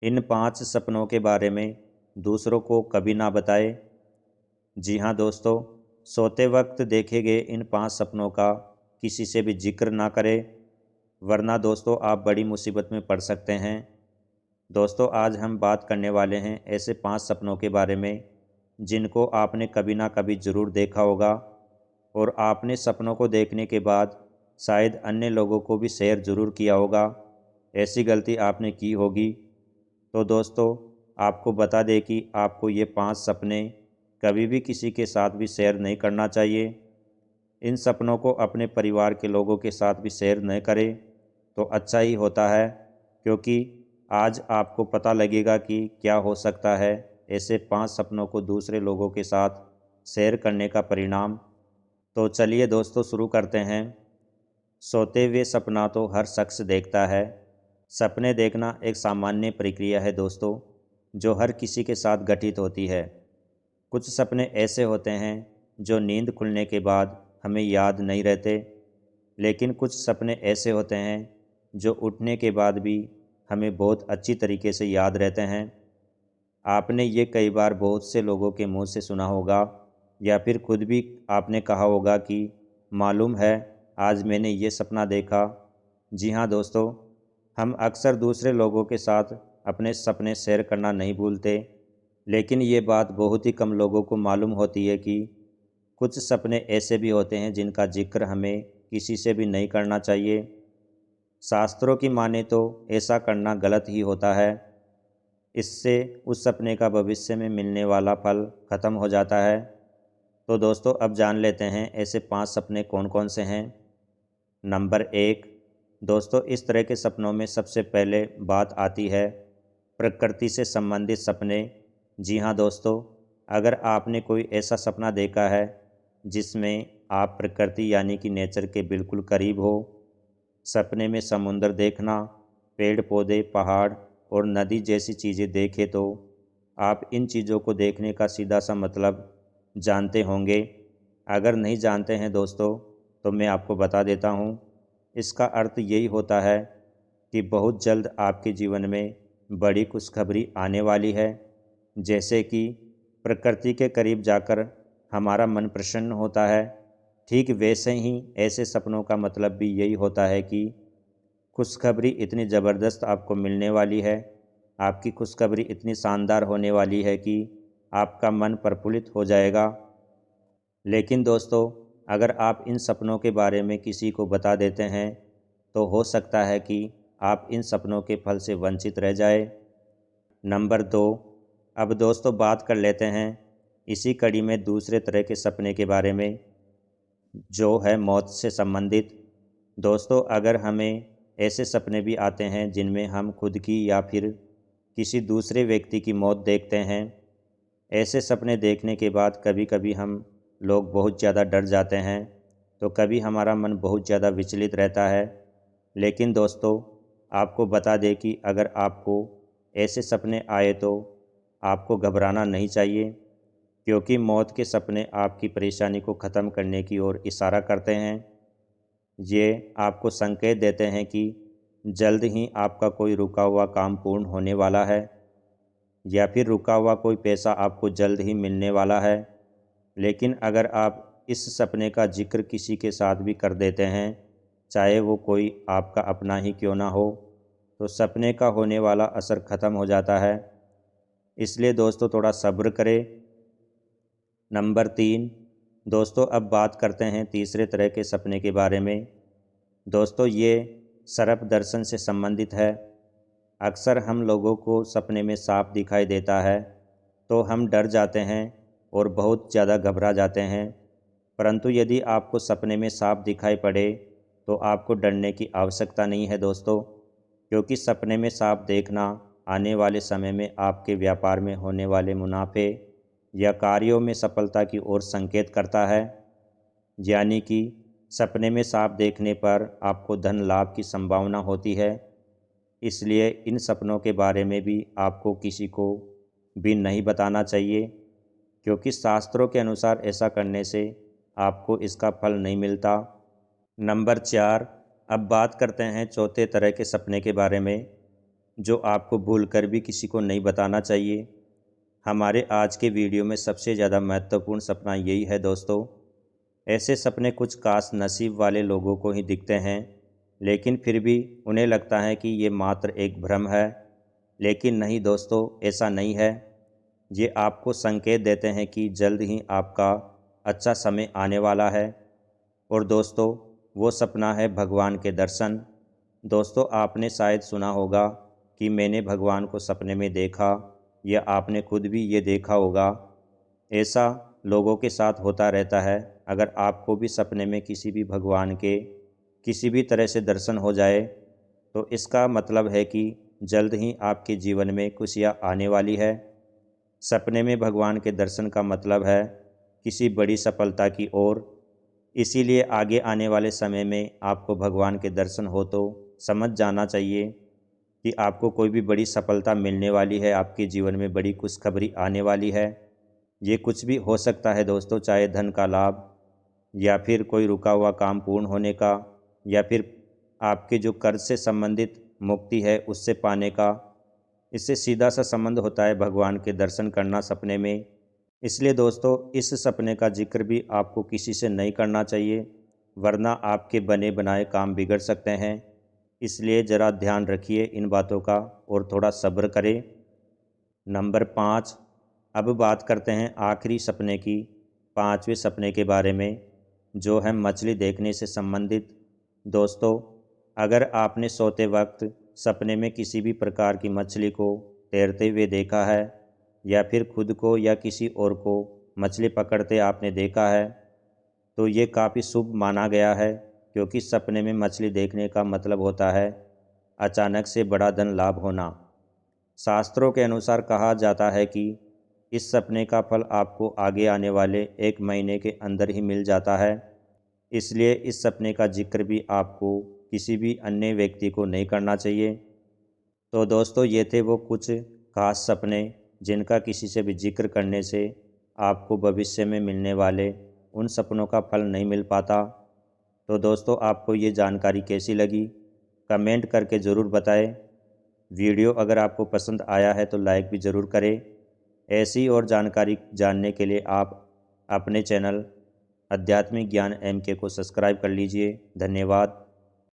इन 5 सपनों के बारे में दूसरों को कभी ना बताएं। जी हाँ दोस्तों, सोते वक्त देखे गए इन 5 सपनों का किसी से भी जिक्र ना करें, वरना दोस्तों आप बड़ी मुसीबत में पड़ सकते हैं। दोस्तों आज हम बात करने वाले हैं ऐसे 5 सपनों के बारे में जिनको आपने कभी ना कभी ज़रूर देखा होगा और आपने सपनों को देखने के बाद शायद अन्य लोगों को भी शेयर ज़रूर किया होगा। ऐसी गलती आपने की होगी। तो दोस्तों आपको बता दें कि आपको ये 5 सपने कभी भी किसी के साथ भी शेयर नहीं करना चाहिए। इन सपनों को अपने परिवार के लोगों के साथ भी शेयर न करें तो अच्छा ही होता है, क्योंकि आज आपको पता लगेगा कि क्या हो सकता है ऐसे 5 सपनों को दूसरे लोगों के साथ शेयर करने का परिणाम। तो चलिए दोस्तों शुरू करते हैं। सोते हुए सपना तो हर शख्स देखता है। सपने देखना एक सामान्य प्रक्रिया है दोस्तों, जो हर किसी के साथ घटित होती है। कुछ सपने ऐसे होते हैं जो नींद खुलने के बाद हमें याद नहीं रहते, लेकिन कुछ सपने ऐसे होते हैं जो उठने के बाद भी हमें बहुत अच्छी तरीके से याद रहते हैं। आपने ये कई बार बहुत से लोगों के मुंह से सुना होगा या फिर खुद भी आपने कहा होगा कि मालूम है आज मैंने ये सपना देखा। जी हाँ दोस्तों, हम अक्सर दूसरे लोगों के साथ अपने सपने शेयर करना नहीं भूलते, लेकिन ये बात बहुत ही कम लोगों को मालूम होती है कि कुछ सपने ऐसे भी होते हैं जिनका जिक्र हमें किसी से भी नहीं करना चाहिए। शास्त्रों की माने तो ऐसा करना गलत ही होता है। इससे उस सपने का भविष्य में मिलने वाला फल खत्म हो जाता है। तो दोस्तों अब जान लेते हैं ऐसे 5 सपने कौन कौन से हैं। नंबर 1, दोस्तों इस तरह के सपनों में सबसे पहले बात आती है प्रकृति से संबंधित सपने। जी हाँ दोस्तों, अगर आपने कोई ऐसा सपना देखा है जिसमें आप प्रकृति यानी कि नेचर के बिल्कुल करीब हो, सपने में समुंदर देखना, पेड़ पौधे, पहाड़ और नदी जैसी चीज़ें देखें तो आप इन चीज़ों को देखने का सीधा सा मतलब जानते होंगे। अगर नहीं जानते हैं दोस्तों तो मैं आपको बता देता हूँ। इसका अर्थ यही होता है कि बहुत जल्द आपके जीवन में बड़ी खुशखबरी आने वाली है। जैसे कि प्रकृति के करीब जाकर हमारा मन प्रसन्न होता है, ठीक वैसे ही ऐसे सपनों का मतलब भी यही होता है कि खुशखबरी इतनी ज़बरदस्त आपको मिलने वाली है, आपकी खुशखबरी इतनी शानदार होने वाली है कि आपका मन प्रफुल्लित हो जाएगा। लेकिन दोस्तों अगर आप इन सपनों के बारे में किसी को बता देते हैं तो हो सकता है कि आप इन सपनों के फल से वंचित रह जाए। नंबर 2, अब दोस्तों बात कर लेते हैं इसी कड़ी में दूसरे तरह के सपने के बारे में, जो है मौत से संबंधित। दोस्तों अगर हमें ऐसे सपने भी आते हैं जिनमें हम खुद की या फिर किसी दूसरे व्यक्ति की मौत देखते हैं, ऐसे सपने देखने के बाद कभी कभी हम लोग बहुत ज़्यादा डर जाते हैं, तो कभी हमारा मन बहुत ज़्यादा विचलित रहता है। लेकिन दोस्तों आपको बता दें कि अगर आपको ऐसे सपने आए तो आपको घबराना नहीं चाहिए, क्योंकि मौत के सपने आपकी परेशानी को ख़त्म करने की ओर इशारा करते हैं। ये आपको संकेत देते हैं कि जल्द ही आपका कोई रुका हुआ काम पूर्ण होने वाला है या फिर रुका हुआ कोई पैसा आपको जल्द ही मिलने वाला है। लेकिन अगर आप इस सपने का जिक्र किसी के साथ भी कर देते हैं, चाहे वो कोई आपका अपना ही क्यों ना हो, तो सपने का होने वाला असर ख़त्म हो जाता है। इसलिए दोस्तों थोड़ा सब्र करें। नंबर 3, दोस्तों अब बात करते हैं तीसरे तरह के सपने के बारे में। दोस्तों ये सर्प दर्शन से संबंधित है। अक्सर हम लोगों को सपने में सांप दिखाई देता है तो हम डर जाते हैं और बहुत ज़्यादा घबरा जाते हैं, परंतु यदि आपको सपने में सांप दिखाई पड़े तो आपको डरने की आवश्यकता नहीं है दोस्तों, क्योंकि सपने में सांप देखना आने वाले समय में आपके व्यापार में होने वाले मुनाफे या कार्यों में सफलता की ओर संकेत करता है। यानी कि सपने में सांप देखने पर आपको धन लाभ की संभावना होती है। इसलिए इन सपनों के बारे में भी आपको किसी को भी नहीं बताना चाहिए, क्योंकि शास्त्रों के अनुसार ऐसा करने से आपको इसका फल नहीं मिलता। नंबर 4, अब बात करते हैं चौथे तरह के सपने के बारे में। जो आपको भूलकर भी किसी को नहीं बताना चाहिए। हमारे आज के वीडियो में सबसे ज़्यादा महत्वपूर्ण सपना यही है दोस्तों। ऐसे सपने कुछ खास नसीब वाले लोगों को ही दिखते हैं, लेकिन फिर भी उन्हें लगता है कि ये मात्र एक भ्रम है। लेकिन नहीं दोस्तों, ऐसा नहीं है। ये आपको संकेत देते हैं कि जल्द ही आपका अच्छा समय आने वाला है। और दोस्तों, वो सपना है भगवान के दर्शन। दोस्तों, आपने शायद सुना होगा कि मैंने भगवान को सपने में देखा, या आपने खुद भी ये देखा होगा। ऐसा लोगों के साथ होता रहता है। अगर आपको भी सपने में किसी भी भगवान के किसी भी तरह से दर्शन हो जाए, तो इसका मतलब है कि जल्द ही आपके जीवन में खुशियाँ आने वाली है। सपने में भगवान के दर्शन का मतलब है किसी बड़ी सफलता की ओर। इसीलिए आगे आने वाले समय में आपको भगवान के दर्शन हो तो समझ जाना चाहिए कि आपको कोई भी बड़ी सफलता मिलने वाली है, आपके जीवन में बड़ी खुशखबरी आने वाली है। ये कुछ भी हो सकता है दोस्तों, चाहे धन का लाभ, या फिर कोई रुका हुआ काम पूर्ण होने का, या फिर आपके जो कर्ज से संबंधित मुक्ति है उससे पाने का। इससे सीधा सा संबंध होता है भगवान के दर्शन करना सपने में। इसलिए दोस्तों, इस सपने का जिक्र भी आपको किसी से नहीं करना चाहिए, वरना आपके बने बनाए काम बिगड़ सकते हैं। इसलिए ज़रा ध्यान रखिए इन बातों का और थोड़ा सब्र करें। नंबर 5, अब बात करते हैं आखिरी सपने की, 5वें सपने के बारे में, जो है मछली देखने से संबंधित। दोस्तों, अगर आपने सोते वक्त सपने में किसी भी प्रकार की मछली को तैरते हुए देखा है, या फिर खुद को या किसी और को मछली पकड़ते आपने देखा है, तो ये काफ़ी शुभ माना गया है, क्योंकि सपने में मछली देखने का मतलब होता है अचानक से बड़ा धन लाभ होना। शास्त्रों के अनुसार कहा जाता है कि इस सपने का फल आपको आगे आने वाले 1 महीने के अंदर ही मिल जाता है। इसलिए इस सपने का जिक्र भी आपको किसी भी अन्य व्यक्ति को नहीं करना चाहिए। तो दोस्तों, ये थे वो कुछ खास सपने जिनका किसी से भी जिक्र करने से आपको भविष्य में मिलने वाले उन सपनों का फल नहीं मिल पाता। तो दोस्तों, आपको ये जानकारी कैसी लगी, कमेंट करके ज़रूर बताएं। वीडियो अगर आपको पसंद आया है तो लाइक भी ज़रूर करें। ऐसी और जानकारी जानने के लिए आप अपने चैनल आध्यात्मिक ज्ञान MK को सब्सक्राइब कर लीजिए। धन्यवाद।